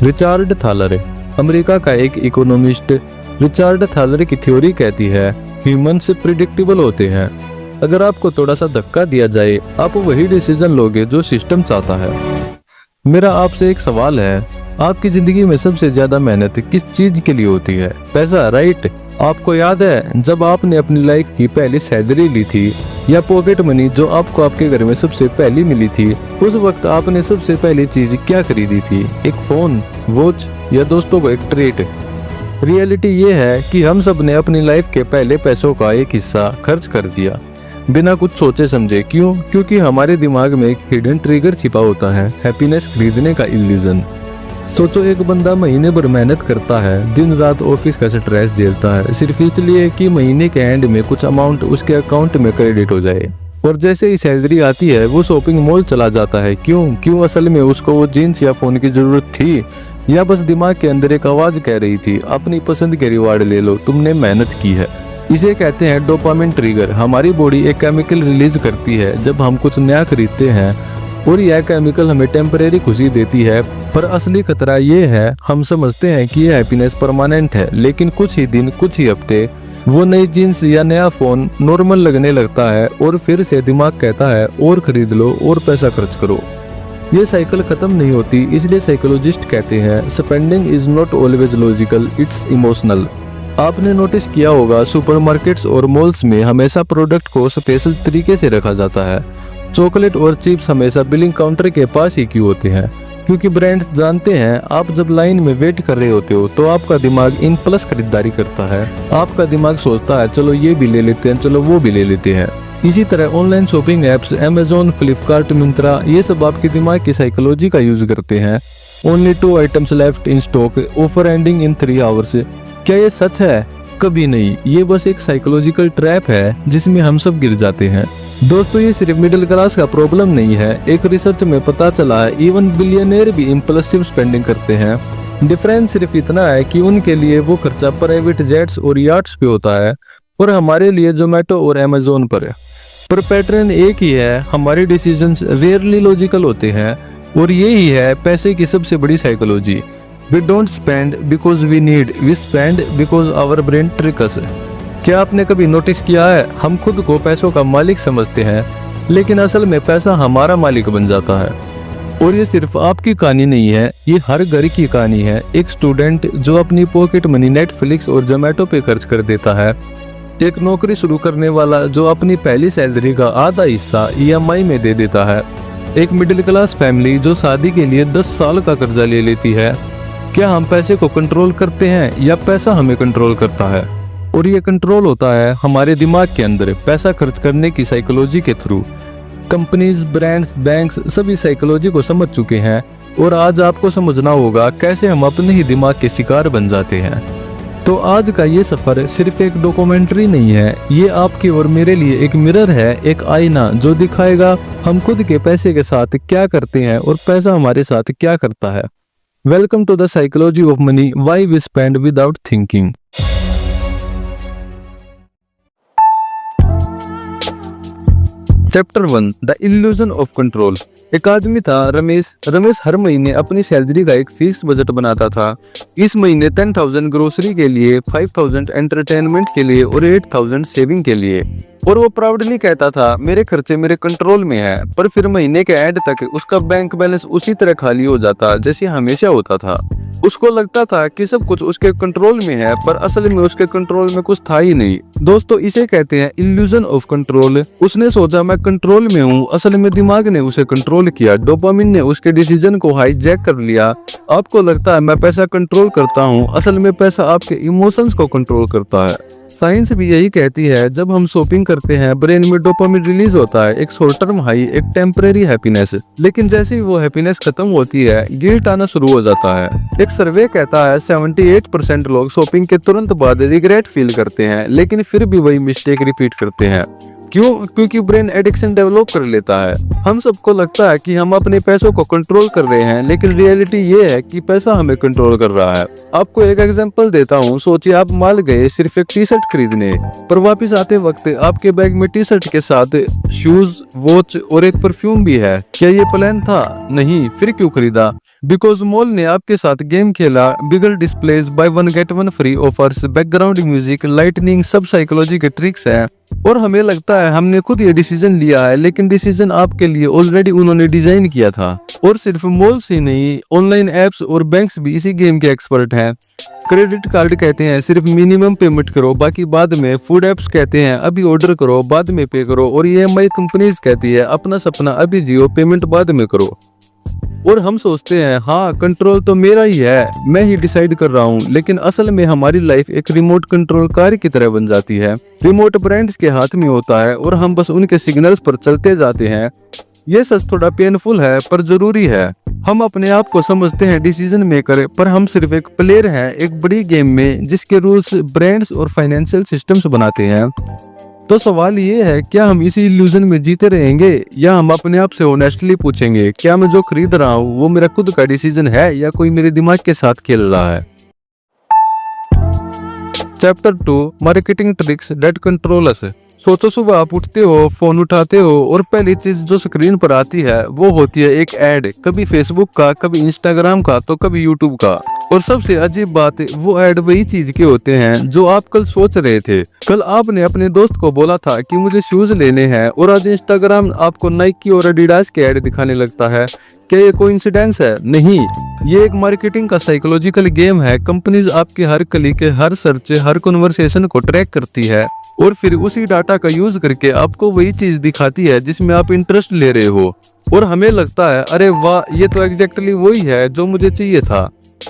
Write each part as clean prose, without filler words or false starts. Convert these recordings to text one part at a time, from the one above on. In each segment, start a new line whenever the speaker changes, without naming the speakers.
Richard Thaler, America का एक economist. Richard Thaler की थ्योरी कहती है ह्यूमंस प्रिडिक्टेबल होते हैं। अगर आपको थोड़ा सा धक्का दिया जाए आप वही डिसीजन लोगे जो सिस्टम चाहता है। मेरा आपसे एक सवाल है, आपकी जिंदगी में सबसे ज्यादा मेहनत किस चीज के लिए होती है? पैसा, राइट? आपको याद है जब आपने अपनी लाइफ की पहली सैलरी ली थी या पॉकेट मनी जो आपको आपके घर में सबसे पहली मिली थी, उस वक्त आपने सबसे पहली चीज क्या खरीदी थी? एक फोन, वॉच या दोस्तों को एक ट्रीट? रियलिटी ये है कि हम सब ने अपनी लाइफ के पहले पैसों का एक हिस्सा खर्च कर दिया बिना कुछ सोचे समझे। क्यों? क्योंकि हमारे दिमाग में एक हिडन ट्रिगर छिपा होता है, हैप्पीनेस खरीदने का इल्यूजन। सोचो, एक बंदा महीने भर मेहनत करता है, दिन रात ऑफिस का स्ट्रेस झेलता है, सिर्फ इसलिए कि महीने के एंड में कुछ अमाउंट उसके अकाउंट में क्रेडिट हो जाए। और जैसे ही सैलरी आती है वो शॉपिंग मॉल चला जाता है। क्यों? असल में उसको वो जीन्स या फोन की जरूरत थी, या बस दिमाग के अंदर एक आवाज कह रही थी अपनी पसंद के रिवार्ड ले लो, तुमने मेहनत की है। इसे कहते हैं डोपामिन ट्रिगर। हमारी बॉडी एक केमिकल रिलीज करती है जब हम कुछ नया खरीदते हैं, और यह केमिकल हमें टेम्परेरी खुशी देती है। पर असली खतरा ये है, हम समझते हैं कि यह हैप्पीनेस परमानेंट है, लेकिन कुछ ही दिन, कुछ ही हफ्ते वो नई जीन्स या नया फोन नॉर्मल लगने लगता है और फिर से दिमाग कहता है और खरीद लो और पैसा खर्च करो। ये साइकिल खत्म नहीं होती, इसलिए साइकोलॉजिस्ट कहते हैं spending is not always logical, it's emotional. आपने नोटिस किया होगा सुपरमार्केट्स और मॉल्स में हमेशा प्रोडक्ट को स्पेशल तरीके से रखा जाता है। चॉकलेट और चिप्स हमेशा बिलिंग काउंटर के पास ही क्यों होते हैं? क्योंकि ब्रांड्स जानते हैं आप जब लाइन में वेट कर रहे होते हो तो आपका दिमाग इन प्लस खरीदारी करता है। आपका दिमाग सोचता है चलो ये भी ले लेते हैं, चलो वो भी ले लेते हैं। इसी तरह online shopping apps Amazon, Flipkart, Myntra, ये सब आपकी दिमाग की साइकोलॉजी का यूज करते हैं। Only 2 items left in stock, offer ending in 3 hours. क्या ये सच है? कभी नहीं। ये बस एक साइकोलॉजिकल ट्रैप है जिसमें हम सब गिर जाते हैं। दोस्तों, ये सिर्फ मिडिल क्लास का प्रॉब्लम नहीं है। एक रिसर्च में पता चला है इवन बिलियनियर भी इम्पल्सिव स्पेंडिंग करते हैं। डिफरेंस सिर्फ इतना है कि उनके लिए वो खर्चा प्राइवेट जेट्स और याट्स पे होता है और हमारे लिए जोमेटो और अमेजोन पर है। पर पैटर्न एक ही है, हमारे डिसीजंस रेयरली लॉजिकल होते हैं और यही है पैसे की सबसे बड़ी psychology. We don't spend because we need, we spend because our brain tricks us। क्या आपने कभी नोटिस किया है हम खुद को पैसों का मालिक समझते हैं, लेकिन असल में पैसा हमारा मालिक बन जाता है। और ये सिर्फ आपकी कहानी नहीं है, ये हर घर की कहानी है। एक स्टूडेंट जो अपनी पॉकेट मनी नेटफ्लिक्स और जोमेटो पे खर्च कर देता है, एक नौकरी शुरू करने वाला जो अपनी पहली सैलरी का आधा हिस्सा EMI में दे देता है, एक मिडिल क्लास फैमिली जो शादी के लिए 10 साल का कर्जा ले लेती है। क्या हम पैसे को कंट्रोल करते हैं या पैसा हमें कंट्रोल करता है? और ये कंट्रोल होता है हमारे दिमाग के अंदर पैसा खर्च करने की साइकोलॉजी के थ्रू। कंपनीज, ब्रांड्स, बैंक्स सभी साइकोलॉजी को समझ चुके हैं और आज आपको समझना होगा कैसे हम अपने ही दिमाग के शिकार बन जाते हैं। तो आज का ये सफर सिर्फ एक डॉक्यूमेंट्री नहीं है, ये आपके और मेरे लिए एक मिरर है, एक आईना जो दिखाएगा हम खुद के पैसे के साथ क्या करते हैं और पैसा हमारे साथ क्या करता है। Welcome to the psychology of money, why we spend without thinking। Chapter 1, the illusion of control. एक आदमी था रमेश हर महीने अपनी सैलरी का एक फिक्स बजट बनाता था। इस महीने 10,000 ग्रोसरी के लिए, 5,000 एंटरटेनमेंट के लिए और 8,000 सेविंग के लिए। और वो प्राउडली कहता था मेरे खर्चे मेरे कंट्रोल में है। पर फिर महीने के एंड तक उसका बैंक बैलेंस उसी तरह खाली हो जाता जैसे हमेशा होता था। उसको लगता था कि सब कुछ उसके कंट्रोल में है, पर असल में उसके कंट्रोल में कुछ था ही नहीं। दोस्तों, इसे कहते हैं इल्यूजन ऑफ कंट्रोल। उसने सोचा मैं कंट्रोल में हूँ, असल में दिमाग ने उसे कंट्रोल किया। डोपामिन ने उसके डिसीजन को हाईजैक कर लिया। आपको लगता है मैं पैसा कंट्रोल करता हूँ, असल में पैसा आपके इमोशंस को कंट्रोल करता है। साइंस भी यही कहती है, जब हम शॉपिंग करते हैं ब्रेन में डोपामिन रिलीज होता है, एक शॉर्ट टर्म हाई, एक टेम्परेरी हैप्पीनेस। लेकिन जैसे ही वो हैप्पीनेस खत्म होती है गिल्ट आना शुरू हो जाता है। एक सर्वे कहता है 78% लोग शॉपिंग के तुरंत बाद रिग्रेट फील करते हैं, लेकिन फिर भी वही मिस्टेक रिपीट करते हैं। क्यों? क्योंकि ब्रेन एडिक्शन डेवलप कर लेता है। हम सबको लगता है कि हम अपने पैसों को कंट्रोल कर रहे हैं, लेकिन रियलिटी ये है कि पैसा हमें कंट्रोल कर रहा है। आपको एक एग्जांपल देता हूँ। सोचिए आप मॉल गए सिर्फ एक टी-शर्ट खरीदने, पर वापस आते वक्त आपके बैग में टी-शर्ट के साथ शूज, वॉच और एक परफ्यूम भी है। क्या ये प्लान था? नहीं। फिर क्यों खरीदा? बिकॉज मॉल ने आपके साथ गेम खेला, bigger displays, buy one get one free offers, background music, lightning, सब साइकोलॉजी के ट्रिक्स हैं। और हमें लगता है हमने खुद ये डिसीजन लिया है, लेकिन डिसीजन आपके लिए ऑलरेडी उन्होंने डिजाइन किया था। और सिर्फ मॉल्स ही नहीं, ऑनलाइन एप्स और बैंक्स भी इसी गेम के एक्सपर्ट हैं। क्रेडिट कार्ड कहते हैं सिर्फ मिनिमम पेमेंट करो, बाकी बाद में। फूड एप्स कहते हैं अभी ऑर्डर करो, बाद में पे करो। और EMI कंपनीज कहती है अपना सपना अभी जियो, पेमेंट बाद में करो। और हम सोचते हैं हाँ कंट्रोल तो मेरा ही है, मैं ही डिसाइड कर रहा हूँ, लेकिन असल में हमारी लाइफ एक रिमोट कंट्रोल कार की तरह बन जाती है। रिमोट ब्रांड्स के हाथ में होता है और हम बस उनके सिग्नल्स पर चलते जाते हैं। ये सच थोड़ा पेनफुल है पर जरूरी है। हम अपने आप को समझते हैं डिसीजन मेकर, पर हम सिर्फ एक प्लेयर हैं एक बड़ी गेम में जिसके रूल्स ब्रांड्स और फाइनेंशियल सिस्टम्स बनाते हैं। तो सवाल ये है, क्या हम इसी इल्यूजन में जीते रहेंगे या हम अपने आप से ऑनेस्टली पूछेंगे क्या मैं जो खरीद रहा हूँ वो मेरा खुद का डिसीजन है या कोई मेरे दिमाग के साथ खेल रहा है। Chapter 2 marketing tricks that control us. सोचो सुबह आप उठते हो, फोन उठाते हो और पहली चीज जो स्क्रीन पर आती है वो होती है एक ऐड, कभी फेसबुक का, कभी इंस्टाग्राम का, तो कभी यूट्यूब का। और सबसे अजीब बात, वो ऐड वही चीज के होते हैं जो आप कल सोच रहे थे। कल आपने अपने दोस्त को बोला था कि मुझे शूज लेने हैं और आज इंस्टाग्राम आपको नाइकी और एडिडास के ऐड दिखाने लगता है। क्या ये कोइंसिडेंस है? नहीं, ये एक मार्केटिंग का साइकोलॉजिकल गेम है। कंपनीज आपके हर क्लिक, हर सर्च, हर कन्वर्सेशन को ट्रैक करती है और फिर उसी डाटा का यूज करके आपको वही चीज दिखाती है जिसमें आप इंटरेस्ट ले रहे हो। और हमें लगता है अरे वाह, ये तो एग्जैक्टली वही है जो मुझे चाहिए था,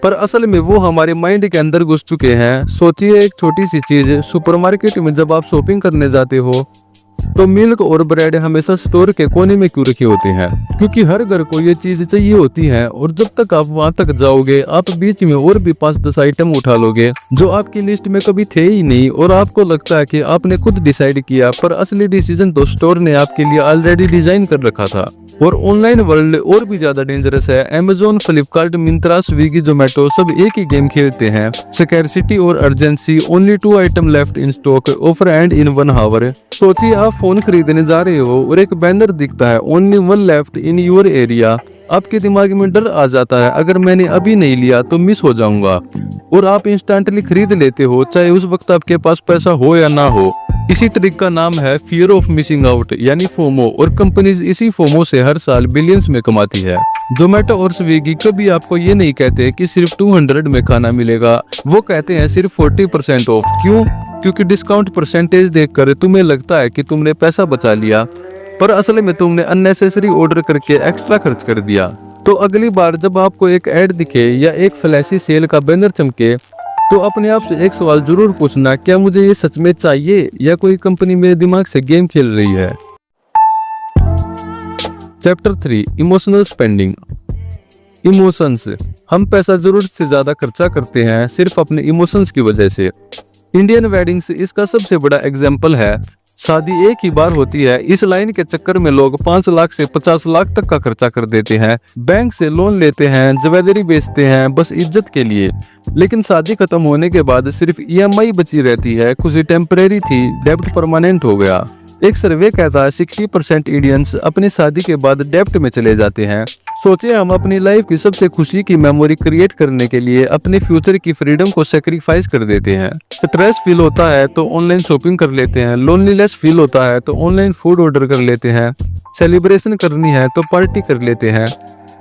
पर असल में वो हमारे माइंड के अंदर घुस चुके हैं। सोचिए एक छोटी सी चीज, सुपरमार्केट में जब आप शॉपिंग करने जाते हो तो मिल्क और ब्रेड हमेशा स्टोर के कोने में क्यों रखे होते हैं? क्योंकि हर घर को ये चीज चाहिए होती है और जब तक आप वहां तक जाओगे आप बीच में और भी 5-10 आइटम उठा लोगे जो आपकी लिस्ट में कभी थे ही नहीं और आपको लगता है कि आपने खुद डिसाइड किया, पर असली डिसीजन तो स्टोर ने आपके लिए ऑलरेडी डिजाइन कर रखा था। और ऑनलाइन वर्ल्ड और भी ज्यादा डेंजरस है। Amazon, Flipkart, Myntra, Swiggy, Zomato सब एक ही गेम खेलते हैं, स्कैर्सिटी और urgency, only 2 item left in stock, offer end in 1 hour. सोचिए आप फोन खरीदने जा रहे हो और एक बैनर दिखता है only 1 left in your area. आपके दिमाग में डर आ जाता है, अगर मैंने अभी नहीं लिया तो मिस हो जाऊंगा, और आप इंस्टेंटली खरीद लेते हो चाहे उस वक्त आपके पास पैसा हो या ना हो। इसी ट्रिक का नाम है फियर ऑफ मिसिंग आउट यानी फोमो, और कंपनीज इसी फोमो से हर साल बिलियंस में कमाती है। जोमेटो और स्विगी कभी आपको ये नहीं कहते कि सिर्फ 200 में खाना मिलेगा, वो कहते हैं सिर्फ 40% ऑफ। क्यों? क्योंकि डिस्काउंट परसेंटेज देखकर तुम्हें लगता है कि तुमने पैसा बचा लिया, पर असल में तुमने अननेसेसरी ऑर्डर करके एक्स्ट्रा खर्च कर दिया। तो अगली बार जब आपको एक ऐड दिखे या एक फ्लैशी सेल का बैनर चमके तो अपने आप से एक सवाल जरूर पूछना, क्या मुझे ये सच में चाहिए या कोई कंपनी मेरे दिमाग से गेम खेल रही है। Chapter 3 emotional spending. इमोशंस। हम पैसा जरूरत से ज्यादा खर्चा करते हैं सिर्फ अपने इमोशंस की वजह से। इंडियन वेडिंग्स इसका सबसे बड़ा एग्जाम्पल है। शादी एक ही बार होती है, इस लाइन के चक्कर में लोग 5 लाख से 50 लाख तक का खर्चा कर देते हैं। बैंक से लोन लेते हैं, ज्वेलरी बेचते हैं बस इज्जत के लिए। लेकिन शादी खत्म होने के बाद सिर्फ EMI बची रहती है। खुशी टेम्परेरी थी, डेब्ट परमानेंट हो गया। एक सर्वे कहता है 60% इंडियंस अपनी शादी के बाद डेब्ट में चले जाते हैं। सोचिए हम अपनी लाइफ की सबसे खुशी की मेमोरी क्रिएट करने के लिए अपने फ्यूचर की फ्रीडम को सेक्रीफाइस कर देते हैं। स्ट्रेस फील होता है तो ऑनलाइन शॉपिंग कर लेते हैं, लोनलीनेस फील होता है तो ऑनलाइन फूड ऑर्डर कर लेते हैं, सेलिब्रेशन करनी है तो पार्टी कर लेते हैं।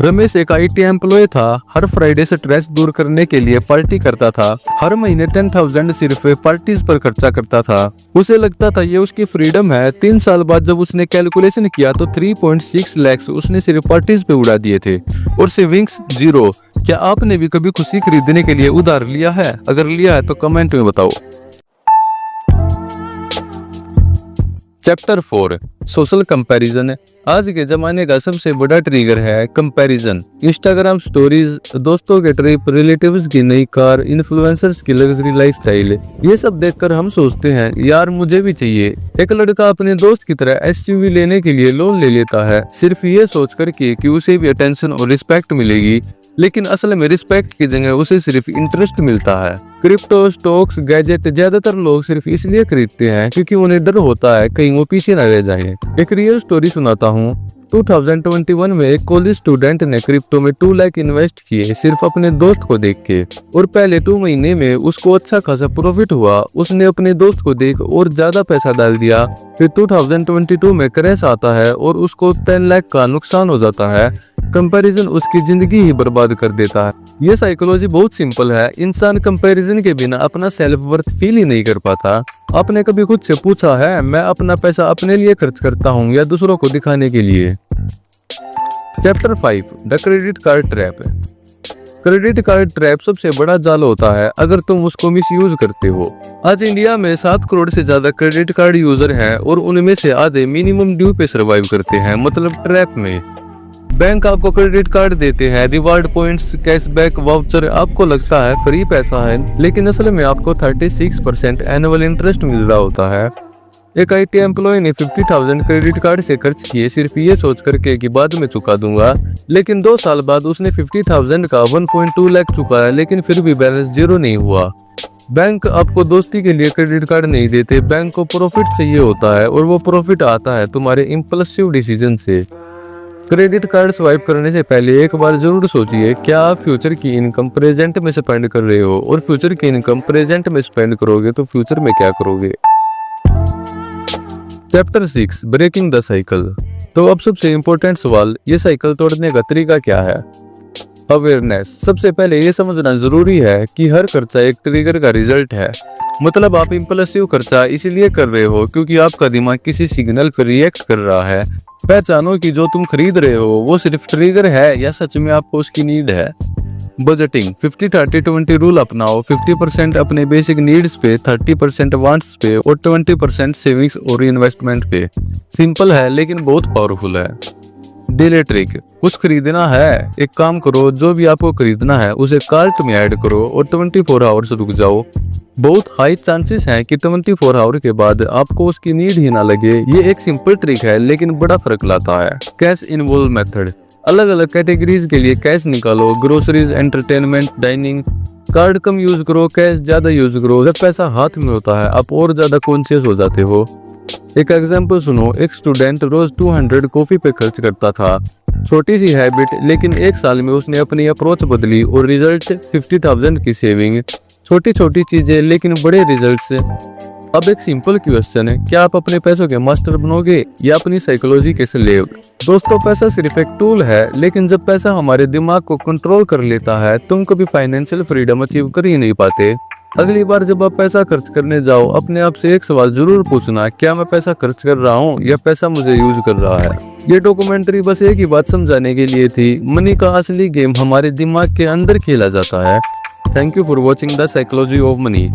रमेश एक IT एम्प्लॉय था, हर फ्राइडे स्ट्रेस दूर करने के लिए पार्टी करता था। हर महीने 10,000 सिर्फ पार्टीज पर खर्चा करता था। उसे लगता था ये उसकी फ्रीडम है। 3 साल बाद जब उसने कैलकुलेशन किया तो 3.6 लाख उसने सिर्फ पार्टीज पे उड़ा दिए थे और सेविंग्स 0। क्या आपने भी कभी खुशी खरीदने के लिए उधार लिया है? अगर लिया है तो कमेंट में बताओ। Chapter 4 social comparison. आज के जमाने का सबसे बड़ा ट्रिगर है कंपैरिजन। इंस्टाग्राम स्टोरीज, दोस्तों के ट्रिप, रिलेटिव्स की नई कार, इन्फ्लुएंसर्स की लग्जरी लाइफस्टाइल, ये सब देखकर हम सोचते हैं यार मुझे भी चाहिए। एक लड़का अपने दोस्त की तरह SUV लेने के लिए लोन ले लेता है सिर्फ ये सोचकर कि उसे भी अटेंशन और रिस्पेक्ट मिलेगी, लेकिन असल में रिस्पेक्ट की जगह उसे सिर्फ इंटरेस्ट मिलता है। क्रिप्टो, स्टॉक्स, गैजेट ज्यादातर लोग सिर्फ इसलिए खरीदते हैं क्योंकि उन्हें डर होता है कहीं वो पीछे न रह जाएं। एक रियल स्टोरी सुनाता हूँ। 2021 में एक कॉलेज स्टूडेंट ने क्रिप्टो में 2 लाख इन्वेस्ट किए सिर्फ अपने दोस्त को देख के, और पहले 2 महीने में उसको अच्छा खासा प्रॉफिट हुआ। उसने अपने दोस्त को देख और ज्यादा पैसा डाल दिया। फिर 2022 में क्रैश आता है और उसको 10 लाख का नुकसान हो जाता है। कंपैरिजन उसकी जिंदगी ही बर्बाद कर देता है। ये साइकोलॉजी बहुत सिंपल है। इंसान कंपैरिजन के बिना अपना सेल्फ वर्थ फील ही नहीं कर पाता। आपने कभी खुद से पूछा है, मैं अपना पैसा अपने लिए खर्च करता हूँ या दूसरों को दिखाने के लिए? Chapter 5 the credit card trap. Credit card trap सबसे बड़ा जाल होता है अगर तुम उसको मिसयूज करते हो। आज इंडिया में 7 करोड़ से ज्यादा क्रेडिट कार्ड यूजर हैं और उनमें से आधे मिनिमम ड्यू पे सर्वाइव करते हैं, मतलब ट्रैप में। बैंक आपको क्रेडिट कार्ड देते हैं, रिवार्ड पॉइंट्स, कैशबैक, वाउचर। आपको लगता है फ्री पैसा है, लेकिन असल में आपको 36% एनुअल इंटरेस्ट मिल रहा होता है। एक IT एम्प्लॉय ने 50,000 क्रेडिट कार्ड से खर्च किए सिर्फ ये सोच करके कि बाद में चुका दूंगा, लेकिन 2 साल बाद उसने 50,000 का 1.2 लाख चुकाया, लेकिन फिर भी बैलेंस 0 नहीं हुआ। बैंक आपको दोस्ती के लिए क्रेडिट कार्ड नहीं देते, बैंक को प्रॉफिट चाहिए होता है, और वो प्रॉफिट आता है तुम्हारे इम्पल्सिव डिसीजन से। क्रेडिट कार्ड स्वाइप करने से पहले एक बार जरूर सोचिए, क्या आप फ्यूचर की इनकम प्रेजेंट में स्पेंड कर रहे हो, और फ्यूचर की इनकम प्रेजेंट में स्पेंड करोगे तो फ्यूचर में क्या करोगे। Chapter 6 breaking the cycle. तो अब सबसे इम्पोर्टेंट सवाल, ये साइकिल तोड़ने का तरीका क्या है? अवेयरनेस। सबसे पहले ये समझना जरूरी है कि हर खर्चा एक ट्रिगर का रिजल्ट है। मतलब आप इम्पल्सिव खर्चा इसीलिए कर रहे हो क्योंकि आपका दिमाग किसी सिग्नल पर रिएक्ट कर रहा है। पहचानो कि जो तुम खरीद रहे हो वो सिर्फ ट्रिगर है या सच में आपको उसकी नीड है। बजटिंग 50-30-20 रूल अपनाओ। 50% अपने बेसिक नीड्स पे, 30% वांट्स पे और 20% सेविंग्स और इन्वेस्टमेंट पे। सिंपल है लेकिन बहुत पावरफुल है। डेली ट्रिक, कुछ खरीदना है, एक काम करो, जो भी आपको खरीदना है उसे कार्ट में ऐड करो और 24 आवर्स रुक जाओ। बहुत हाई चांसेस हैं कि 24 आवर के बाद आपको उसकी नीड ही ना लगे। ये एक सिंपल ट्रिक है लेकिन बड़ा फर्क लाता है। कैश इन्वॉल्व मेथड, अलग अलग कैटेगरीज के लिए कैश निकालो। Groceries, entertainment, dining. कार्ड कम यूज करो, कैश ज्यादा यूज करो। जब पैसा हाथ में होता है आप और ज्यादा कॉन्शियस हो जाते हो। एक एग्जांपल सुनो, एक स्टूडेंट रोज 200 कॉफी पे खर्च करता था। छोटी सी हैबिट, लेकिन 1 साल में उसने अपनी अप्रोच बदली और रिजल्ट 50,000 की सेविंग। छोटी छोटी चीजें लेकिन बड़े रिजल्ट्स। अब एक सिंपल क्वेश्चन है, क्या आप अपने पैसों के मास्टर बनोगे या अपनी साइकोलॉजी के स्लेव? दोस्तों, पैसा सिर्फ एक टूल है, लेकिन जब पैसा हमारे दिमाग को कंट्रोल कर लेता है तुम कभी फाइनेंशियल फ्रीडम अचीव कर ही नहीं पाते। अगली बार जब आप पैसा खर्च करने जाओ, अपने आप से एक सवाल जरूर पूछना, क्या मैं पैसा खर्च कर रहा हूँ या पैसा मुझे यूज कर रहा है। ये डॉक्यूमेंट्री बस एक ही बात समझाने के लिए थी, मनी का असली गेम हमारे दिमाग के अंदर खेला जाता है। Thank you for watching the psychology of money.